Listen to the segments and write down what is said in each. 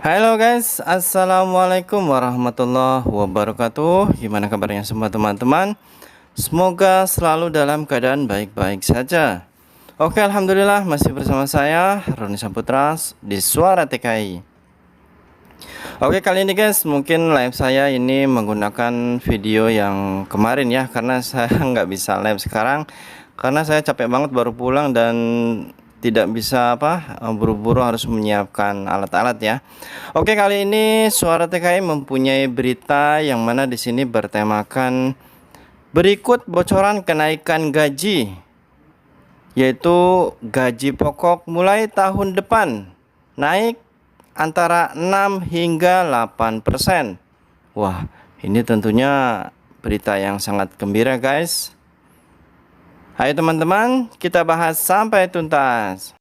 Halo guys, assalamualaikum warahmatullahi wabarakatuh. Gimana kabarnya semua teman-teman? Semoga selalu dalam keadaan baik-baik saja. Oke, alhamdulillah masih bersama saya Roni Saputra di Suara TKI. Oke, kali ini guys, mungkin live saya ini menggunakan video yang kemarin ya, karena saya nggak bisa live sekarang karena saya capek banget baru pulang dan tidak bisa buru-buru harus menyiapkan alat-alat ya. Oke, kali ini Suara TKI mempunyai berita yang mana di sini bertemakan berikut bocoran kenaikan gaji, yaitu gaji pokok mulai tahun depan naik antara 6 hingga 8%. Wah, ini tentunya berita yang sangat gembira guys. Ayo teman-teman, kita bahas sampai tuntas.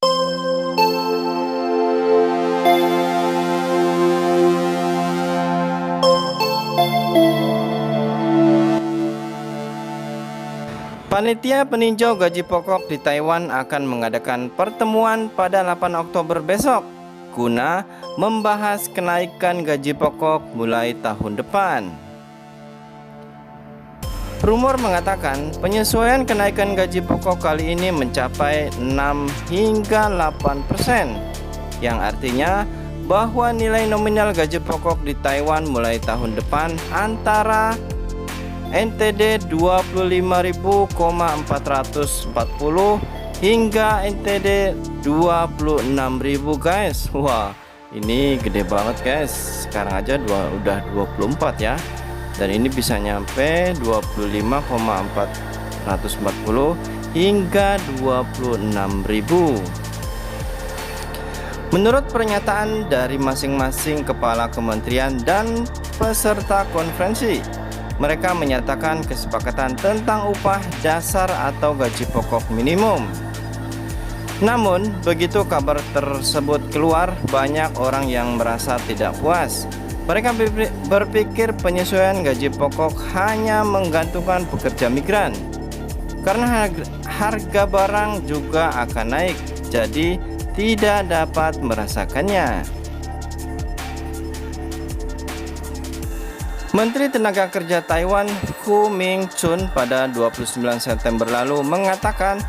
Panitia peninjau gaji pokok di Taiwan akan mengadakan pertemuan pada 8 Oktober besok guna membahas kenaikan gaji pokok mulai tahun depan. Rumor mengatakan penyesuaian kenaikan gaji pokok kali ini mencapai 6 hingga 8%, yang artinya bahwa nilai nominal gaji pokok di Taiwan mulai tahun depan antara NTD 25.440 hingga NTD 26.000 guys. Wah, ini gede banget guys. Sekarang aja udah 24 ya. Dan ini bisa nyampe 25,440 hingga 26.000. Menurut pernyataan dari masing-masing kepala kementerian dan peserta konferensi, mereka menyatakan kesepakatan tentang upah dasar atau gaji pokok minimum. Namun, begitu kabar tersebut keluar, banyak orang yang merasa tidak puas. Mereka berpikir penyesuaian gaji pokok hanya menggantungkan pekerja migran, karena harga barang juga akan naik, jadi tidak dapat merasakannya. Menteri Tenaga Kerja Taiwan Hu Ming-chun pada 29 September lalu mengatakan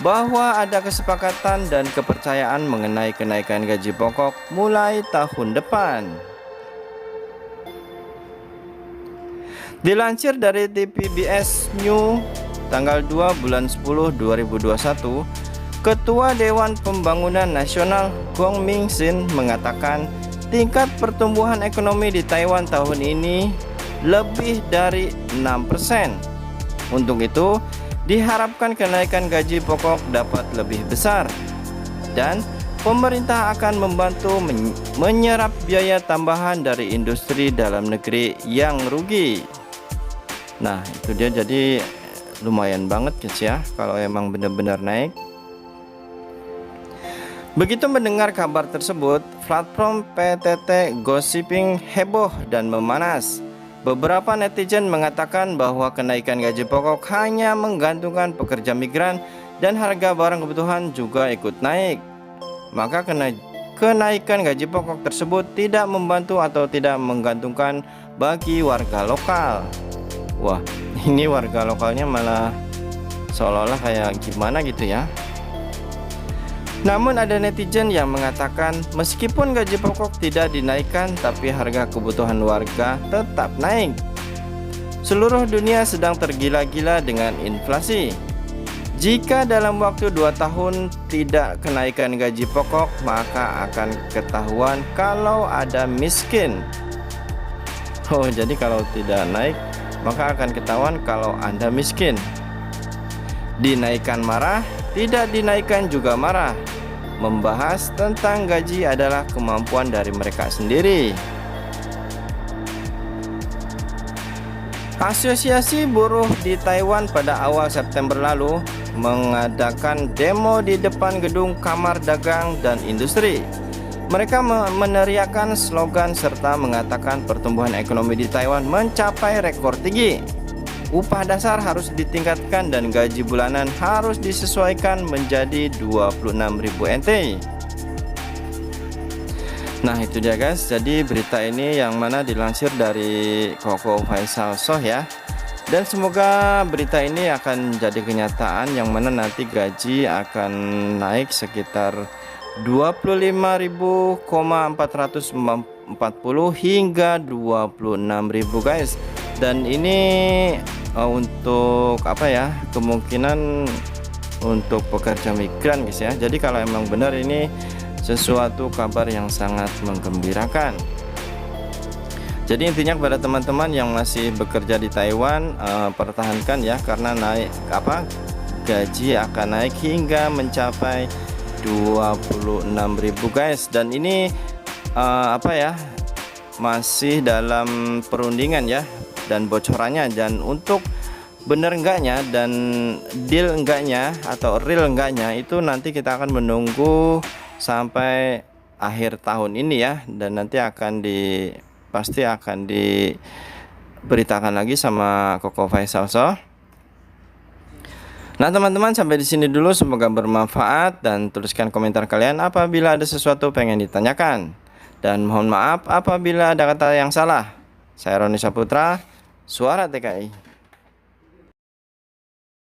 bahwa ada kesepakatan dan kepercayaan mengenai kenaikan gaji pokok mulai tahun depan. Dilansir dari TPBS News tanggal 2 bulan 10 2021, Ketua Dewan Pembangunan Nasional Gong Ming-sin mengatakan tingkat pertumbuhan ekonomi di Taiwan tahun ini lebih dari 6%. Untuk itu, diharapkan kenaikan gaji pokok dapat lebih besar dan pemerintah akan membantu menyerap biaya tambahan dari industri dalam negeri yang rugi. Nah, itu dia, jadi lumayan banget guys ya kalau emang benar-benar naik. Begitu mendengar kabar tersebut, platform PTT Gossiping heboh dan memanas. Beberapa netizen mengatakan bahwa kenaikan gaji pokok hanya menggantungkan pekerja migran dan harga barang kebutuhan juga ikut naik. Maka kenaikan gaji pokok tersebut tidak membantu atau tidak menggantungkan bagi warga lokal. Wah, ini warga lokalnya malah seolah-olah kayak gimana gitu ya. Namun ada netizen yang mengatakan meskipun gaji pokok tidak dinaikkan, tapi harga kebutuhan warga tetap naik. Seluruh dunia sedang tergila-gila dengan inflasi. Jika dalam waktu 2 tahun tidak kenaikan gaji pokok, maka akan ketahuan kalau ada miskin. Oh, jadi kalau tidak naik, maka akan ketahuan kalau Anda miskin. Dinaikkan marah, tidak dinaikkan juga marah. Membahas tentang gaji adalah kemampuan dari mereka sendiri. Asosiasi Buruh di Taiwan pada awal September lalu mengadakan demo di depan gedung Kamar Dagang dan Industri. Mereka meneriakkan slogan serta mengatakan pertumbuhan ekonomi di Taiwan mencapai rekor tinggi. Upah dasar harus ditingkatkan dan gaji bulanan harus disesuaikan menjadi 26.000 NT. Nah itu dia guys, jadi berita ini yang mana dilansir dari Koko Faisal Soh ya. Dan semoga berita ini akan jadi kenyataan yang mana nanti gaji akan naik sekitar 25.440 hingga 26.000 guys. Dan ini untuk apa ya, kemungkinan untuk pekerja migran guys ya. Jadi kalau emang benar ini sesuatu kabar yang sangat menggembirakan. Jadi intinya kepada teman-teman yang masih bekerja di Taiwan, pertahankan ya, karena naik gaji akan naik hingga mencapai 26.000 guys. Dan ini masih dalam perundingan ya, dan bocorannya, dan untuk bener enggaknya dan deal enggaknya atau real enggaknya itu nanti kita akan menunggu sampai akhir tahun ini ya, dan nanti pasti akan diberitakan lagi sama Koko Faisal Soh. Nah teman-teman, sampai di sini dulu, semoga bermanfaat, dan tuliskan komentar kalian apabila ada sesuatu pengen ditanyakan, dan mohon maaf apabila ada kata yang salah. Saya Roni Saputra, Suara TKI.